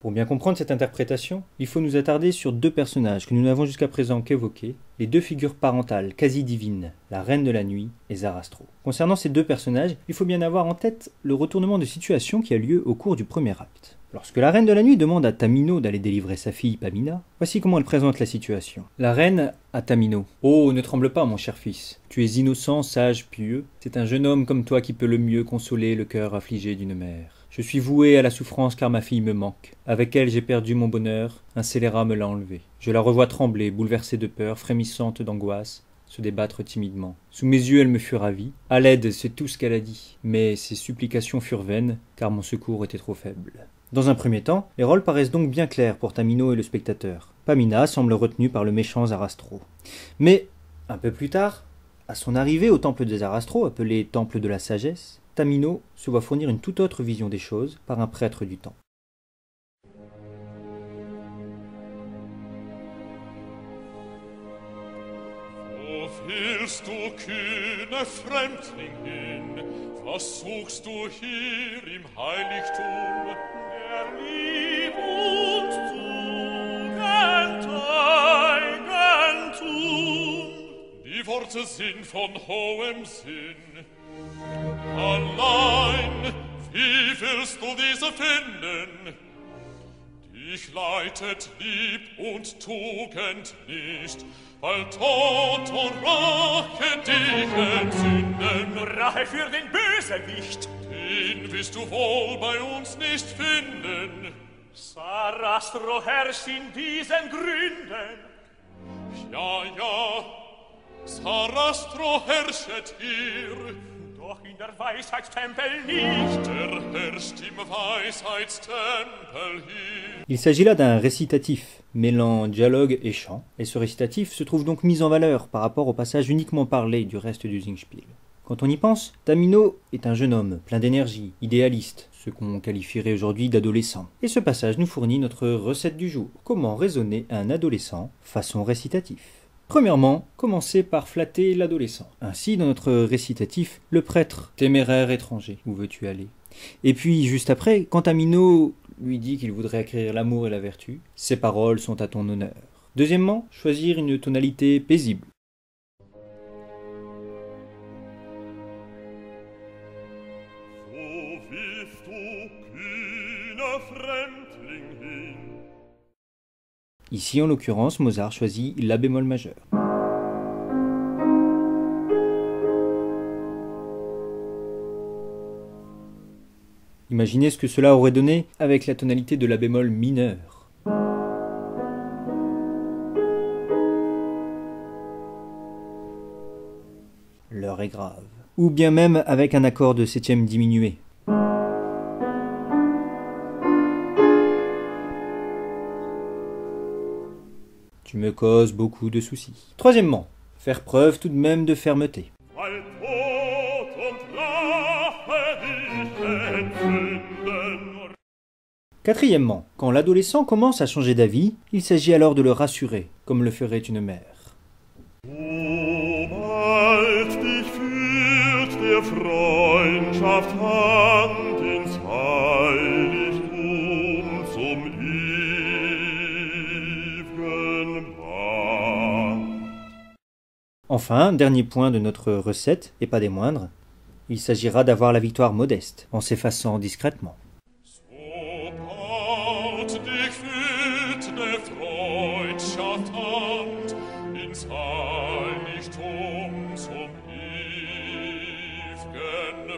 Pour bien comprendre cette interprétation, il faut nous attarder sur deux personnages que nous n'avons jusqu'à présent qu'évoqués, les deux figures parentales quasi divines, la Reine de la Nuit et Zarastro. Concernant ces deux personnages, il faut bien avoir en tête le retournement de situation qui a lieu au cours du premier acte. Lorsque la Reine de la Nuit demande à Tamino d'aller délivrer sa fille Pamina, voici comment elle présente la situation. La Reine à Tamino. « Oh, ne tremble pas, mon cher fils. Tu es innocent, sage, pieux. C'est un jeune homme comme toi qui peut le mieux consoler le cœur affligé d'une mère. Je suis voué à la souffrance car ma fille me manque. Avec elle j'ai perdu mon bonheur, un scélérat me l'a enlevé. Je la revois trembler, bouleversée de peur, frémissante d'angoisse, se débattre timidement. Sous mes yeux elle me fut ravie. À l'aide, c'est tout ce qu'elle a dit. Mais ses supplications furent vaines, car mon secours était trop faible. » Dans un premier temps, les rôles paraissent donc bien clairs pour Tamino et le spectateur. Pamina semble retenue par le méchant Zarastro. Mais, un peu plus tard, à son arrivée au temple de Zarastro, appelé Temple de la Sagesse, Tamino se voit fournir une toute autre vision des choses par un prêtre du temps. Wo willst du, kühne Fremdling, hin? Was suchst du hier im Heiligtum? Der Lieb und Tugend Eigentum. Die Worte sind von hohem Sinn. Allein, wie willst du diese finden? Dich leitet Lieb und Tugend nicht, weil Tod und Rache dich entzünden. Nur Rache für den Bösewicht. Den wirst du wohl bei uns nicht finden. Sarastro herrscht in diesen Gründen. Ja, ja, Sarastro herrschet hier. Doch in der Weisheitstempel nicht. Herrscht im Weisheitstempel hier. Il s'agit là d'un récitatif, mêlant dialogue et chant, et ce récitatif se trouve donc mis en valeur par rapport au passage uniquement parlé du reste du Singspiel. Quand on y pense, Tamino est un jeune homme, plein d'énergie, idéaliste, ce qu'on qualifierait aujourd'hui d'adolescent. Et ce passage nous fournit notre recette du jour. Comment raisonner un adolescent façon récitatif? Premièrement, commencez par flatter l'adolescent. Ainsi, dans notre récitatif, le prêtre, téméraire étranger, où veux-tu aller? Et puis, juste après, quand Tamino lui dit qu'il voudrait acquérir l'amour et la vertu, ces paroles sont à ton honneur. Deuxièmement, choisir une tonalité paisible. Wo willst du, kühner Fremdling, hin? Ici, en l'occurrence, Mozart choisit la bémol majeur. Imaginez ce que cela aurait donné avec la tonalité de la bémol mineur. L'heure est grave. Ou bien même avec un accord de septième diminué. Tu me causes beaucoup de soucis. Troisièmement, faire preuve tout de même de fermeté. Weil Tod und Rache dich entzünden. Quatrièmement, quand l'adolescent commence à changer d'avis, il s'agit alors de le rassurer, comme le ferait une mère. Bald dich führt der Freundschaft Hand ins Heiligtum zum ewigen Band. Enfin, dernier point de notre recette, et pas des moindres, il s'agira d'avoir la victoire modeste, en s'effaçant discrètement. Sobald dich führt der Freundschaft Hand ins Heiligtum zum ewigen Band.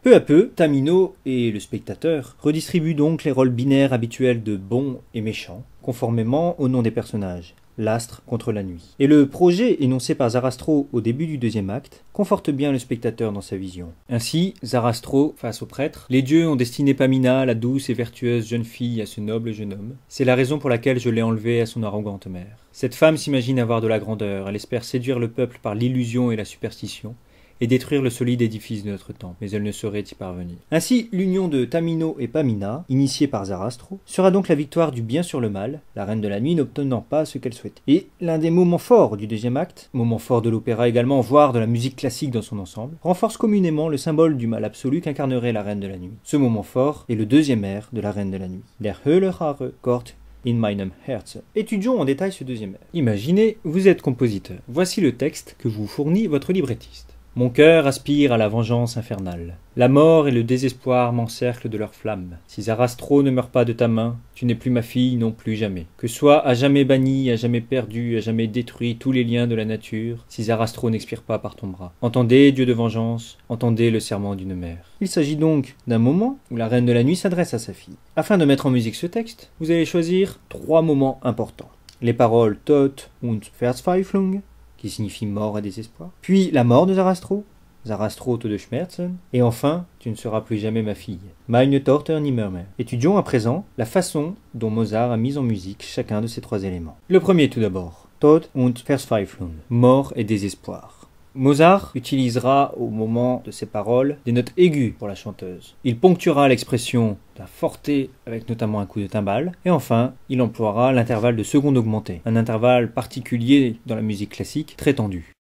Peu à peu, Tamino et le spectateur redistribuent donc les rôles binaires habituels de bon et méchant, conformément au nom des personnages, l'astre contre la nuit. Et le projet énoncé par Zarastro au début du deuxième acte conforte bien le spectateur dans sa vision. Ainsi, Zarastro, face au prêtre, les dieux ont destiné Pamina, la douce et vertueuse jeune fille, à ce noble jeune homme. C'est la raison pour laquelle je l'ai enlevée à son arrogante mère. Cette femme s'imagine avoir de la grandeur, elle espère séduire le peuple par l'illusion et la superstition, et détruire le solide édifice de notre temple, mais elle ne saurait y parvenir. Ainsi, l'union de Tamino et Pamina, initiée par Zarastro, sera donc la victoire du bien sur le mal, la reine de la nuit n'obtenant pas ce qu'elle souhaitait. Et l'un des moments forts du deuxième acte, moment fort de l'opéra également, voire de la musique classique dans son ensemble, renforce communément le symbole du mal absolu qu'incarnerait la reine de la nuit. Ce moment fort est le deuxième air de la reine de la nuit. Der Höhlerhaare Gott in meinem Herzen. Étudions en détail ce deuxième air. Imaginez, vous êtes compositeur. Voici le texte que vous fournit votre librettiste. Mon cœur aspire à la vengeance infernale. La mort et le désespoir m'encerclent de leurs flammes. Si Zarastro ne meurt pas de ta main, tu n'es plus ma fille non plus jamais. Que soient à jamais banni, à jamais perdu, à jamais détruit tous les liens de la nature, si Zarastro n'expire pas par ton bras. Entendez, Dieu de vengeance, entendez le serment d'une mère. Il s'agit donc d'un moment où la reine de la nuit s'adresse à sa fille. Afin de mettre en musique ce texte, vous allez choisir 3 moments importants. Les paroles Tod und Verzweiflung, qui signifie mort et désespoir, puis la mort de Zarastro, Zarastro Tode Schmerzen, et enfin, tu ne seras plus jamais ma fille, Meine Tochter nimmer mehr. Étudions à présent la façon dont Mozart a mis en musique chacun de ces 3 éléments. Le premier tout d'abord, Tod und Verzweiflung, mort et désespoir. Mozart utilisera au moment de ses paroles des notes aiguës pour la chanteuse. Il ponctuera l'expression d'un forté avec notamment un coup de timbale. Et enfin, il emploiera l'intervalle de seconde augmentée, un intervalle particulier dans la musique classique, très tendu.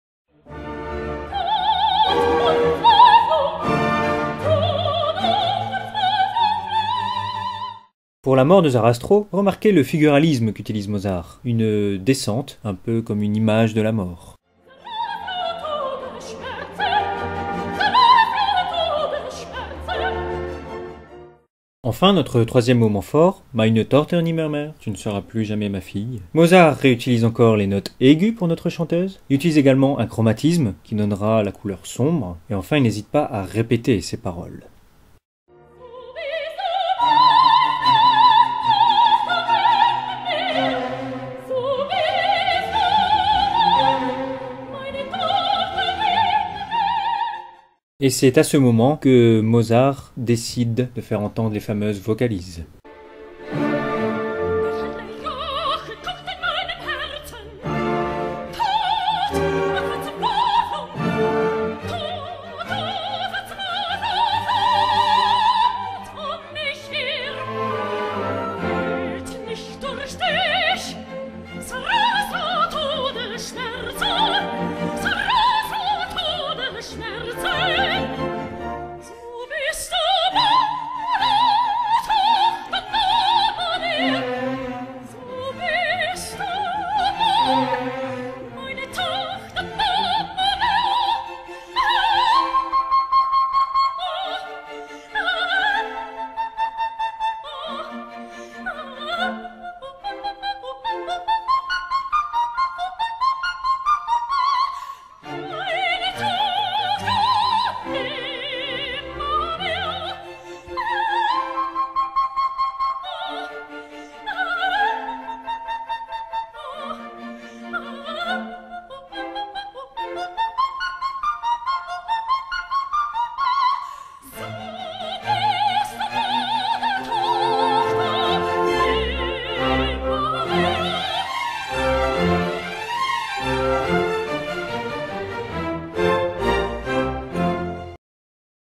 Pour la mort de Zarastro, remarquez le figuralisme qu'utilise Mozart, une descente, un peu comme une image de la mort. Enfin, notre troisième moment fort, Meine Tochter nimmer mehr, tu ne seras plus jamais ma fille. Mozart réutilise encore les notes aiguës pour notre chanteuse. Il utilise également un chromatisme qui donnera la couleur sombre. Et enfin, il n'hésite pas à répéter ses paroles. Et c'est à ce moment que Mozart décide de faire entendre les fameuses vocalises.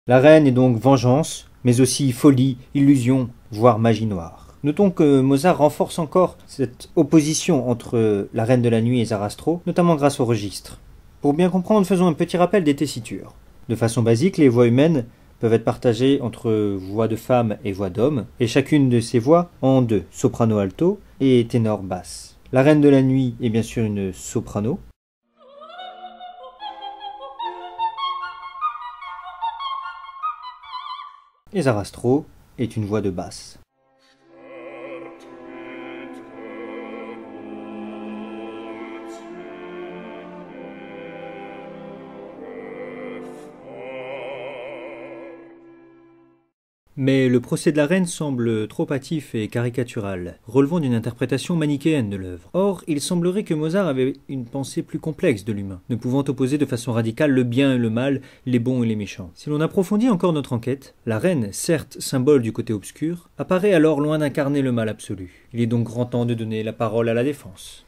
La reine est donc vengeance, mais aussi folie, illusion, voire magie noire. Notons que Mozart renforce encore cette opposition entre la reine de la nuit et Zarastro, notamment grâce au registre. Pour bien comprendre, faisons un petit rappel des tessitures. De façon basique, les voix humaines peuvent être partagées entre voix de femme et voix d'homme, et chacune de ces voix en 2, soprano alto et ténor basse. La reine de la nuit est bien sûr une soprano, et Zarastro est une voix de basse. Mais le procès de la reine semble trop hâtif et caricatural, relevant d'une interprétation manichéenne de l'œuvre. Or, il semblerait que Mozart avait une pensée plus complexe de l'humain, ne pouvant opposer de façon radicale le bien et le mal, les bons et les méchants. Si l'on approfondit encore notre enquête, la reine, certes symbole du côté obscur, apparaît alors loin d'incarner le mal absolu. Il est donc grand temps de donner la parole à la défense.